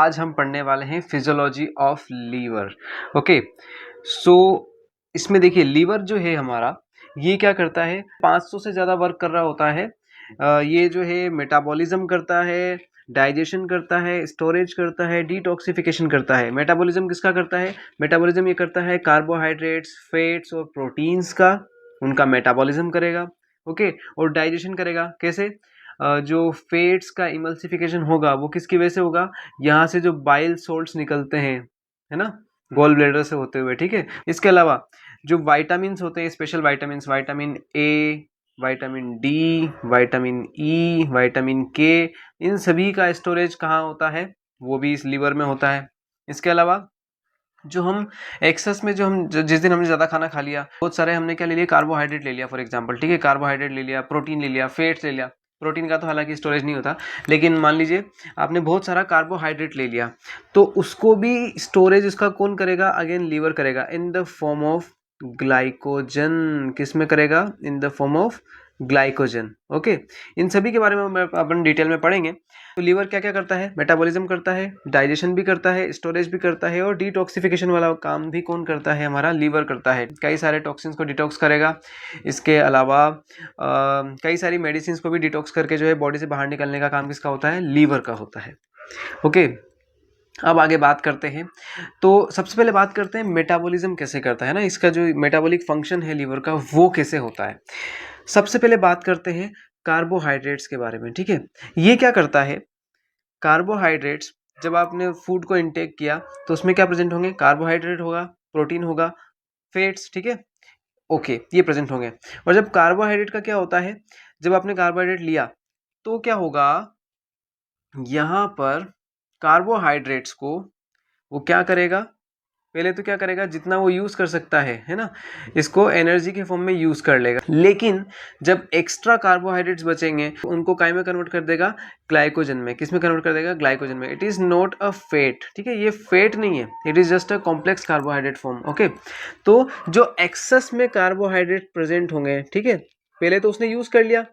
आज हम पढ़ने वाले हैं फिजियोलॉजी ऑफ लीवर। ओके, सो इसमें देखिए लीवर जो है हमारा, ये क्या करता है, 500 से ज़्यादा वर्क कर रहा होता है। ये जो है मेटाबॉलिज्म करता है, डाइजेशन करता है, स्टोरेज करता है, डिटॉक्सिफिकेशन करता है। मेटाबॉलिज्म किसका करता है? मेटाबॉलिज्म ये करता है कार्बोहाइड्रेट्स, फैट्स और प्रोटीन्स का, उनका मेटाबॉलिज्म करेगा। ओके, और डाइजेशन करेगा कैसे? जो फैट्स का इमल्सिफिकेशन होगा वो किसकी वजह से होगा? यहाँ से जो बाइल सोल्ट्स निकलते हैं, है ना, गॉल ब्लैडर से होते हुए। ठीक है, इसके अलावा जो वाइटामिन होते हैं, special vitamin, vitamin A, vitamin D, vitamin E, vitamin के, इन सभी का स्टोरेज कहाँ होता है? वो भी इस लीवर में होता है। इसके अलावा जो हम एक्सेस में जिस दिन हमने ज़्यादा खाना खा लिया, बहुत सारे हमने क्या ले लिया, कार्बोहाइड्रेट ले लिया फॉर एग्जांपल। ठीक है, कार्बोहाइड्रेट ले लिया, प्रोटीन ले लिया, फैट्स ले लिया। प्रोटीन का तो हालांकि स्टोरेज नहीं होता, लेकिन मान लीजिए आपने बहुत सारा कार्बोहाइड्रेट ले लिया, तो उसको भी स्टोरेज उसका कौन करेगा? अगेन लीवर करेगा, in the form of glycogen. किस में करेगा? In the form of glycogen. Okay, इन सभी के बारे में अपन डिटेल में पढ़ेंगे। तो लीवर क्या क्या करता है? मेटाबॉलिज्म करता है, डाइजेशन भी करता है, स्टोरेज भी करता है, और डिटॉक्सिफिकेशन वाला काम भी कौन करता है? हमारा लीवर करता है। कई सारे टॉक्सिन्स को डिटॉक्स करेगा। इसके अलावा कई सारी मेडिसिन को भी डिटॉक्स करके जो है बॉडी से बाहर निकलने का काम किसका होता है? लीवर का होता है। ओके, अब आगे बात करते हैं। तो सबसे पहले बात करते हैं मेटाबॉलिज्म कैसे करता है ना, इसका जो मेटाबॉलिक फंक्शन है लीवर का वो कैसे होता है। सबसे पहले बात करते हैं कार्बोहाइड्रेट्स के बारे में। ठीक है, ये क्या करता है? कार्बोहाइड्रेट्स, जब आपने फूड को इनटेक किया तो उसमें क्या प्रेजेंट होंगे? कार्बोहाइड्रेट होगा, प्रोटीन होगा, फैट्स। ठीक है, ओके, ये प्रेजेंट होंगे। और जब कार्बोहाइड्रेट का क्या होता है, जब आपने कार्बोहाइड्रेट लिया तो क्या होगा, यहाँ पर कार्बोहाइड्रेट्स को वो क्या करेगा? पहले तो क्या करेगा, जितना वो यूज कर सकता है ना, इसको एनर्जी के फॉर्म में यूज कर लेगा। लेकिन जब एक्स्ट्रा कार्बोहाइड्रेट्स बचेंगे उनको काय में कन्वर्ट कर देगा? ग्लाइकोजन में। किस में कन्वर्ट कर देगा? ग्लाइकोजन में। It is not a fat. ठीक है, ये फैट नहीं है, it is just a complex carbohydrate form. Okay, तो जो एक्सेस में कार्बोहाइड्रेट प्रेजेंट होंगे, ठीक है, पहले तो उसने यूज कर लिया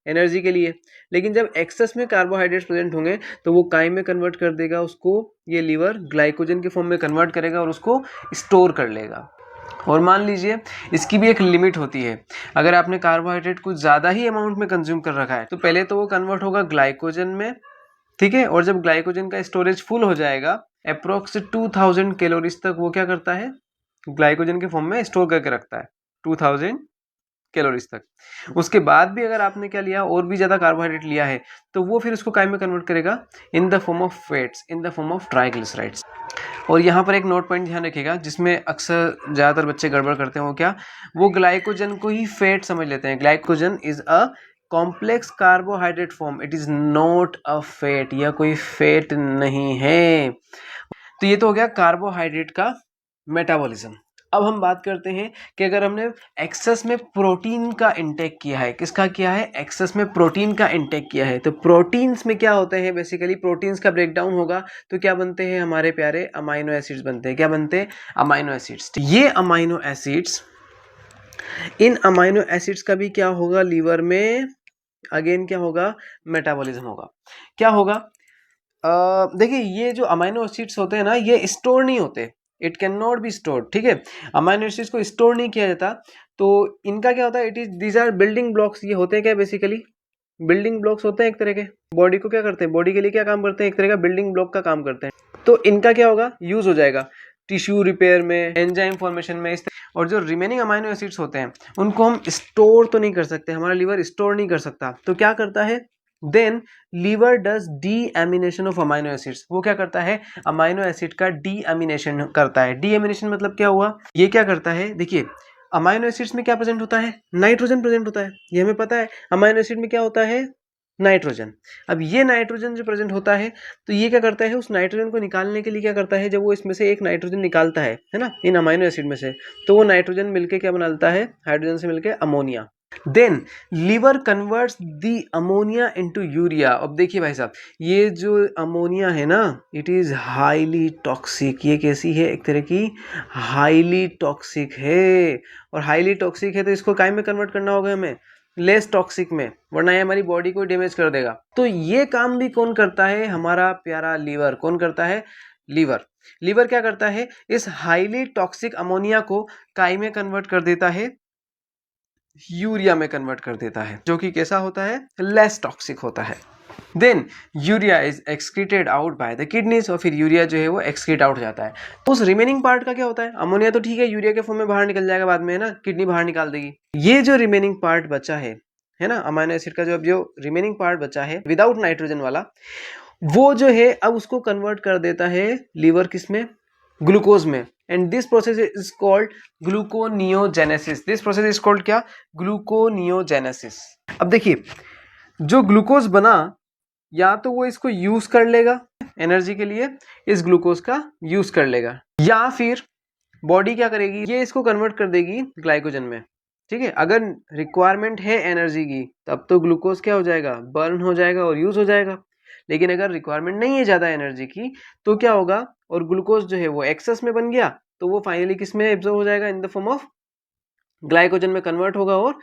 एनर्जी के लिए, लेकिन जब एक्सेस में कार्बोहाइड्रेट्स प्रेजेंट होंगे तो वो काय में कन्वर्ट कर देगा उसको, ये लीवर ग्लाइकोजन के फॉर्म में कन्वर्ट करेगा और उसको स्टोर कर लेगा। और मान लीजिए इसकी भी एक लिमिट होती है, अगर आपने कार्बोहाइड्रेट कुछ ज़्यादा ही अमाउंट में कंज्यूम कर रखा है तो पहले तो वो कन्वर्ट होगा ग्लाइकोजन में। ठीक है, और जब ग्लाइकोजन का स्टोरेज फुल हो जाएगा अप्रोक्स 2000 कैलोरीज तक, वो क्या करता है? ग्लाइकोजन के फॉर्म में स्टोर करके रखता है 2000 कैलोरीज तक। उसके बाद भी अगर आपने क्या लिया, और भी ज्यादा कार्बोहाइड्रेट लिया है, तो वो फिर उसको काय में कन्वर्ट करेगा? In the form of fats, in the form of triglycerides. और यहाँ पर एक नोट पॉइंट ध्यान रखिएगा, जिसमें अक्सर ज्यादातर बच्चे गड़बड़ करते हैं, वो क्या? वो ग्लाइकोजन को ही फैट समझ लेते हैं। Glycogen is a complex carbohydrate form, it is not a fat, यह कोई फैट नहीं है। तो ये तो हो गया कार्बोहाइड्रेट का मेटाबॉलिज्म। अब हम बात करते हैं कि अगर हमने एक्सेस में प्रोटीन का इंटेक किया है, किसका किया है? एक्सेस में प्रोटीन का इंटेक किया है, तो प्रोटीन्स में क्या होते हैं? बेसिकली प्रोटीन्स का ब्रेकडाउन होगा तो क्या बनते हैं हमारे प्यारे? अमाइनो एसिड्स बनते हैं। क्या बनते हैं? Amino acids. ये अमाइनो एसिड्स, इन अमाइनो एसिड्स का भी क्या होगा लीवर में? अगेन क्या होगा? मेटाबॉलिज्म होगा। क्या होगा? देखिए ये जो अमाइनो एसिड्स होते हैं ना, ये स्टोर नहीं होते, it can not be stored. ठीक है, अमाइनो एसिड्स को स्टोर नहीं किया जाता, तो इनका क्या होता है? It is these are building blocks. ये होते हैं क्या? बेसिकली बिल्डिंग ब्लॉक्स होते हैं एक तरह के। बॉडी को क्या करते हैं? बॉडी के लिए क्या काम करते हैं? एक तरह का बिल्डिंग ब्लॉक का काम करते हैं। तो इनका क्या होगा? यूज हो जाएगा टिश्यू रिपेयर में, एंजाइम फॉर्मेशन में। और जो रिमेनिंग अमाइनो एसिड्स होते हैं उनको हम स्टोर तो नहीं कर सकते, हमारा लीवर स्टोर नहीं कर सकता, तो क्या करता है? Then liver does deamination of amino acids. वो क्या करता है? अमाइनो एसिड का डीएमिनेशन करता है। डीएमिनेशन मतलब क्या हुआ? ये क्या करता है? देखिए अमाइनो एसिड्स में क्या प्रेजेंट होता है? नाइट्रोजन प्रेजेंट होता है, ये हमें पता है। अमाइनो एसिड में क्या होता है? नाइट्रोजन। अब ये नाइट्रोजन जो प्रेजेंट होता है, तो ये क्या करता है? उस नाइट्रोजन को निकालने के लिए क्या करता है? जब वो इसमें से एक नाइट्रोजन निकालता है ना, इन अमाइनो एसिड में से, तो वो नाइट्रोजन मिलके क्या बनाता है? हाइड्रोजन से मिलके अमोनिया। देन लीवर कन्वर्ट्स दी अमोनिया इनटू यूरिया। अब देखिए भाई साहब, ये जो अमोनिया है ना, इट इज हाईली टॉक्सिक। ये कैसी है? एक तरह की हाईली टॉक्सिक है। और हाईली टॉक्सिक है तो इसको काय में कन्वर्ट करना होगा हमें? लेस टॉक्सिक में, वरना ये हमारी बॉडी को डैमेज कर देगा। तो ये काम भी कौन करता है? हमारा प्यारा लीवर। कौन करता है? लीवर। लीवर क्या करता है? इस हाईली टॉक्सिक अमोनिया को काई में कन्वर्ट कर देता है, यूरिया में कन्वर्ट कर देता है, जो कि कैसा होता है? लेस टॉक्सिक होता है। Then urea is excreted out by the kidneys, और फिर यूरिया जो है वो एक्सक्रीट आउट हो जाता है। तो उस रिमेनिंग पार्ट का क्या होता है? अमोनिया तो ठीक है, यूरिया के फॉर्म में बाहर निकल जाएगा बाद में, है ना, किडनी बाहर निकाल देगी। ये जो रिमेनिंग पार्ट बचा है ना, अमाइनो एसिड का जो रिमेनिंग पार्ट बचा है विदाउट नाइट्रोजन वाला, वो जो है अब उसको कन्वर्ट कर देता है लीवर, किसमें? ग्लूकोज में। And this process is called gluconeogenesis. This process is called क्या? ग्लूकोनियोजेनेसिस। अब देखिए, जो ग्लूकोज बना, या तो वो इसको यूज कर लेगा एनर्जी के लिए, इस ग्लूकोज का यूज कर लेगा, या फिर बॉडी क्या करेगी? ये इसको कन्वर्ट कर देगी ग्लाइकोजन में। ठीक है, अगर रिक्वायरमेंट है एनर्जी की, तब तो ग्लूकोज क्या हो जाएगा? बर्न हो जाएगा और यूज हो जाएगा। लेकिन अगर रिक्वायरमेंट नहीं है ज्यादा एनर्जी की, तो क्या होगा? और ग्लूकोज जो है वो एक्सेस में बन गया, तो वो फाइनली किस में एब्जॉर्ब हो जाएगा? इन द फॉर्म ऑफ ग्लाइकोजन में कन्वर्ट होगा, और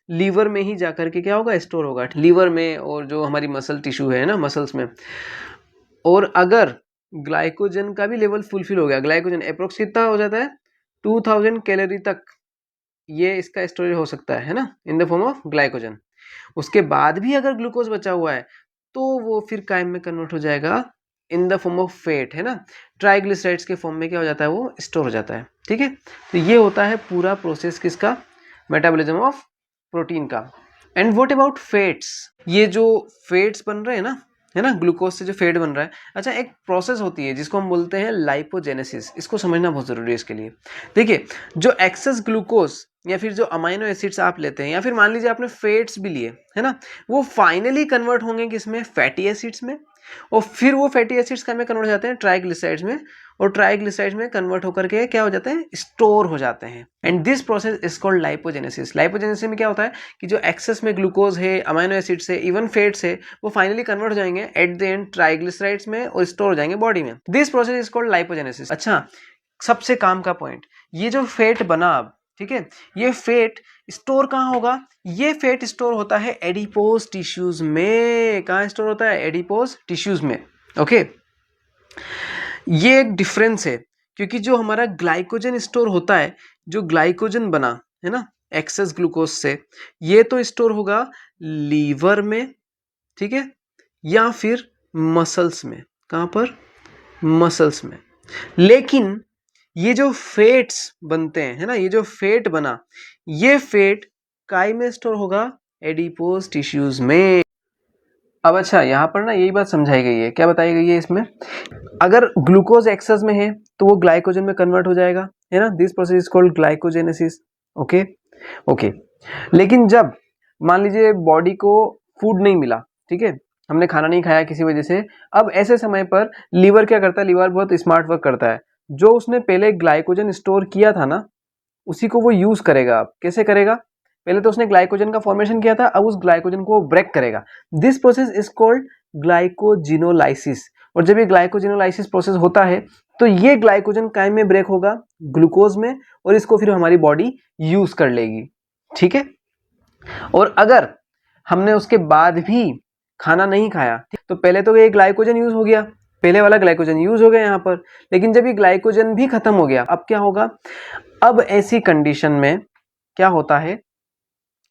लीवर में ही जाकर के क्या होगा? स्टोर होगा, लीवर में, और जो हमारी मसल टिश्यू है ना, मसल्स में। और अगर ग्लाइकोजन का भी लेवल फुलफिल हो गया, ग्लाइकोजन अप्रोक्स कितना हो जाता है? 2000 कैलोरी तक ये इसका स्टोरेज हो सकता है ना, इन द फॉर्म ऑफ ग्लाइकोजन। उसके बाद भी अगर ग्लूकोज बचा हुआ है, तो वो फिर काइम में कन्वर्ट हो जाएगा इन द फॉर्म ऑफ फैट, है ना, ट्राइग्लिसराइड्स के फॉर्म में क्या हो जाता है? वो स्टोर हो जाता है। ठीक है, तो ये होता है पूरा प्रोसेस किसका? मेटाबॉलिज्म ऑफ प्रोटीन का। And what about fats? ये जो फैट्स बन रहे हैं ना, है ना, ग्लूकोज से जो फैट बन रहा है, अच्छा, एक प्रोसेस होती है जिसको हम बोलते हैं लाइपोजेनेसिस। इसको समझना बहुत जरूरी है इसके लिए। देखिए, जो एक्सेस ग्लूकोज या फिर जो अमाइनो एसिड्स आप लेते हैं, या फिर मान लीजिए आपने फैट्स भी लिए, है ना, वो फाइनली कन्वर्ट होंगे किसमें? फैटी एसिड्स में। और फिर वो फैटी एसिड्स में कन्वर्ट हो जाते हैं ट्राइग्लिसराइड्स में, और ट्राइग्लिसराइड्स में कन्वर्ट होकर के क्या हो जाते हैं? स्टोर हो जाते हैं। And this process is called lipogenesis. Lipogenesis में क्या होता है कि जो एक्सेस में ग्लूकोज है, अमाइनो एसिड्स है, इवन फैट्स है, वो फाइनली कन्वर्ट हो जाएंगे एट द एंड ट्राइग्लिसराइड्स में, और स्टोर हो जाएंगे बॉडी में। This process is called lipogenesis. अच्छा, सबसे काम का पॉइंट, ये जो फैट बना अब, ठीक है, ये फैट स्टोर कहाँ होगा? ये फैट स्टोर होता है एडिपोज टिश्यूज में। कहाँ स्टोर होता है? एडिपोज टिश्यूज में। ओके, ये एक डिफरेंस है, क्योंकि जो हमारा ग्लाइकोजन स्टोर होता है, जो ग्लाइकोजन बना है ना एक्सेस ग्लूकोज से, ये तो स्टोर होगा लीवर में, ठीक है, या फिर मसल्स में। कहाँ पर? मसल्स में। लेकिन ये जो फैट्स बनते हैं, है ना, ये जो फैट बना, ये फैट काय में स्टोर होगा? एडिपोज टिश्यूज में। अब अच्छा, यहाँ पर ना यही बात समझाई गई है। क्या बताई गई है इसमें? अगर ग्लूकोज एक्सेस में है, तो वो ग्लाइकोजन में कन्वर्ट हो जाएगा, है ना, this process is called glycogenesis. Okay okay. लेकिन जब मान लीजिए बॉडी को फूड नहीं मिला, ठीक है, हमने खाना नहीं खाया किसी वजह से, अब ऐसे समय पर लीवर क्या करता है? लीवर बहुत स्मार्ट वर्क करता है। जो उसने पहले ग्लाइकोजन स्टोर किया था ना, उसी को वो यूज करेगा। अब कैसे करेगा? पहले तो उसने ग्लाइकोजन का फॉर्मेशन किया था, अब उस ग्लाइकोजन को ब्रेक करेगा। This process is called glycogenolysis. और जब ये ग्लाइकोजिनोलाइसिस प्रोसेस होता है, तो ये ग्लाइकोजन काइम में ब्रेक होगा ग्लूकोज में, और इसको फिर हमारी बॉडी यूज कर लेगी। ठीक है, और अगर हमने उसके बाद भी खाना नहीं खाया, तो पहले तो ये ग्लाइकोजन यूज हो गया, पहले वाला ग्लाइकोजन यूज हो गया यहाँ पर, लेकिन जब ये ग्लाइकोजन भी खत्म हो गया, अब क्या होगा? अब ऐसी कंडीशन में क्या होता है?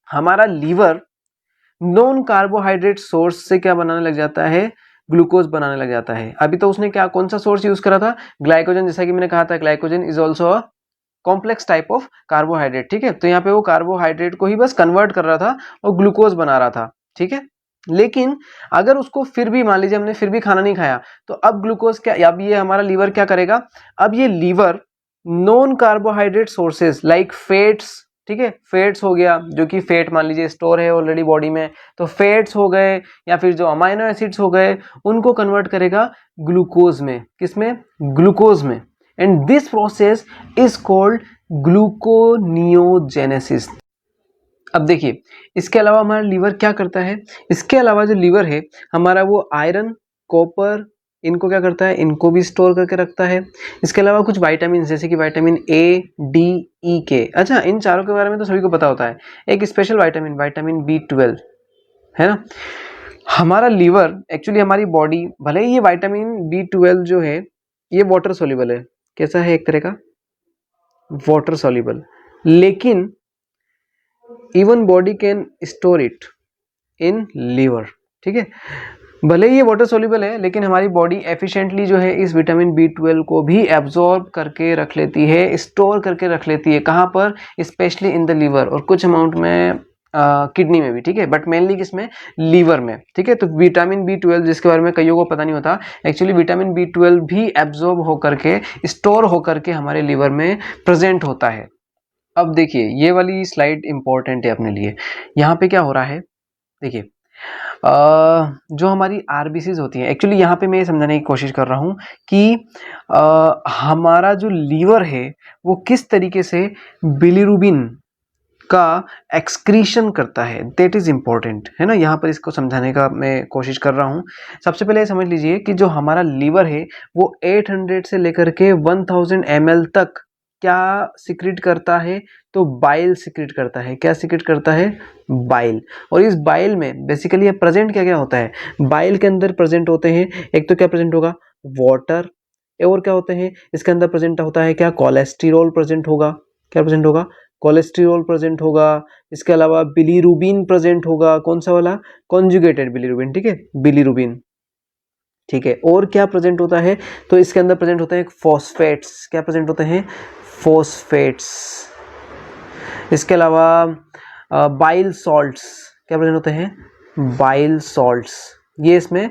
हमारा लीवर नॉन कार्बोहाइड्रेट सोर्स से क्या बनाने लग जाता है? ग्लूकोज बनाने लग जाता है। अभी तो उसने क्या, कौन सा सोर्स यूज करा था? ग्लाइकोजन। जैसा कि मैंने कहा था, glycogen is also a complex type of carbohydrate. ठीक है, तो यहाँ पे वो कार्बोहाइड्रेट को ही बस कन्वर्ट कर रहा था और ग्लूकोज बना रहा था। ठीक है, लेकिन अगर उसको फिर भी मान लीजिए हमने फिर भी खाना नहीं खाया, तो अब ग्लूकोज क्या, अब ये हमारा लीवर क्या करेगा? अब ये liver non carbohydrate sources like fats, ठीक है, फैट्स हो गया, जो कि फैट मान लीजिए स्टोर है ऑलरेडी बॉडी में, तो फैट्स हो गए, या फिर जो अमाइनो एसिड्स हो गए, उनको कन्वर्ट करेगा ग्लूकोज में। किसमें? ग्लूकोज में। And this process is called gluconeogenesis. अब देखिए, इसके अलावा हमारा लीवर क्या करता है? इसके अलावा जो लीवर है हमारा, वो आयरन, कॉपर, इनको क्या करता है, इनको भी स्टोर करके रखता है। इसके अलावा कुछ विटामिन जैसे कि विटामिन ए, डी, ई, के। अच्छा, इन चारों के बारे में तो सभी को पता होता है। एक स्पेशल विटामिन, विटामिन B12 है ना। हमारा लीवर एक्चुअली, हमारी बॉडी, भले ही ये विटामिन B12 जो है ये वाटर सोल्यूबल है, कैसा है, एक तरह का वाटर सोल्यूबल, लेकिन even body can store it in liver, ठीक है। भले ही ये वाटर सोल्यूबल है, लेकिन हमारी बॉडी एफिशिएंटली जो है इस विटामिन B12 को भी एब्जॉर्ब करके रख लेती है, स्टोर करके रख लेती है। कहाँ पर? स्पेशली इन द लीवर, और कुछ अमाउंट में किडनी में भी, ठीक है, बट मेनली किसमें? लीवर में, ठीक है। तो विटामिन B12 जिसके बारे में कईयों को पता नहीं होता, एक्चुअली विटामिन B12 भी एब्जॉर्ब होकर के, स्टोर होकर के हमारे लीवर में प्रेजेंट होता है। अब देखिए, ये वाली स्लाइड इंपॉर्टेंट है अपने लिए। यहाँ पे क्या हो रहा है, देखिए, जो हमारी आरबीसीज होती हैं, एक्चुअली यहाँ पे मैं ये समझाने की कोशिश कर रहा हूँ कि हमारा जो लीवर है वो किस तरीके से बिलीरुबिन का एक्सक्रीशन करता है, दैट इज इम्पोर्टेंट, है ना। यहाँ पर इसको समझाने का मैं कोशिश कर रहा हूँ। सबसे पहले समझ लीजिए कि जो हमारा लीवर है वो 800 से लेकर के 1000 ml तक क्या सिक्रीट करता है, तो बाइल सिक्रीट करता है। क्या सिक्रीट करता है? बाइल। और इस बाइल में बेसिकली प्रेजेंट क्या क्या होता है? बाइल के अंदर प्रेजेंट होते हैं, एक तो क्या प्रेजेंट होगा? वाटर। और क्या होते हैं इसके अंदर प्रेजेंट होता है? क्या? कोलेस्ट्रॉल प्रेजेंट होगा। क्या प्रेजेंट होगा? कोलेस्ट्रॉल प्रेजेंट होगा। इसके अलावा बिलीरुबिन प्रेजेंट होगा। कौन सा वाला? कॉन्जुगेटेड बिलीरुबिन, ठीक है, बिलीरुबिन, ठीक है। और क्या प्रेजेंट होता है? तो इसके अंदर प्रेजेंट होते हैं फॉस्फेट्स। क्या प्रेजेंट होते हैं? फॉस्फेट्स। इसके अलावा बाइल सॉल्ट्स। क्या प्रेजेंट होते हैं? बाइल सॉल्ट्स, ये इसमें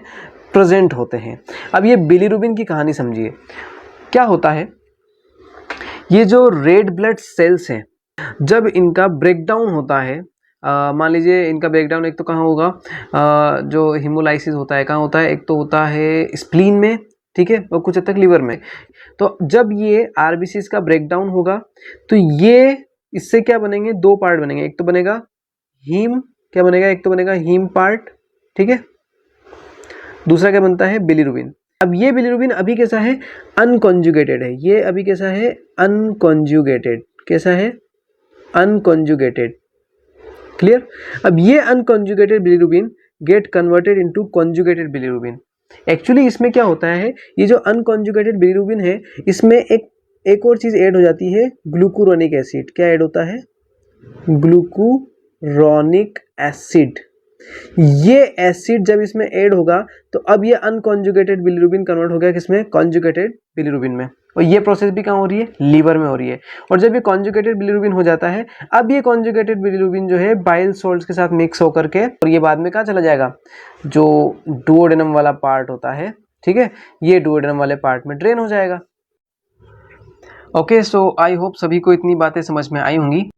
प्रेजेंट होते हैं। अब ये बिलीरुबिन की कहानी समझिए। क्या होता है, ये जो रेड ब्लड सेल्स हैं, जब इनका ब्रेकडाउन होता है, मान लीजिए इनका ब्रेकडाउन एक तो कहाँ होगा, जो हीमोलाइसिस होता है कहाँ होता है? एक तो होता है स्प्लीन में, ठीक है, और कुछ हद तक लीवर में। तो जब ये आरबीसीज का ब्रेकडाउन होगा तो ये इससे क्या बनेंगे? दो पार्ट बनेंगे। एक तो बनेगा हीम, क्या बनेगा? एक तो बनेगा हीम पार्ट, ठीक है। दूसरा क्या बनता है? बिलीरुबिन। अब ये बिलीरुबिन अभी कैसा है? अनकॉन्जुगेटेड है। ये अभी कैसा है? अनकॉन्जुगेटेड। कैसा है? अनकॉन्जुगेटेड। क्लियर? अब ये unconjugated bilirubin get converted into conjugated bilirubin. Actually इसमें क्या होता है, ये जो अनकॉन्जुगेटेड बिलीरुबिन है, इसमें एक और चीज ऐड हो जाती है, ग्लूकुरोनिक एसिड। क्या ऐड होता है? ग्लूकुरोनिक एसिड। ये एसिड जब इसमें ऐड होगा तो अब ये अनकॉन्जुगेटेड बिलीरुबिन कन्वर्ट हो गया किसमें? कॉन्जुगेटेड बिलीरुबिन में। और ये प्रोसेस भी कहाँ हो रही है? लीवर में हो रही है। और जब ये कॉन्जुगेटेड बिलीरुबिन हो जाता है, अब ये कॉन्जुगेटेड बिलीरुबिन जो है बाइल सॉल्ट्स के साथ मिक्स होकर के, और ये बाद में कहाँ चला जाएगा? जो डुओडेनम वाला पार्ट होता है, ठीक है, ये डुओडेनम वाले पार्ट में ड्रेन हो जाएगा। ओके, सो आई होप सभी को इतनी बातें समझ में आई होंगी।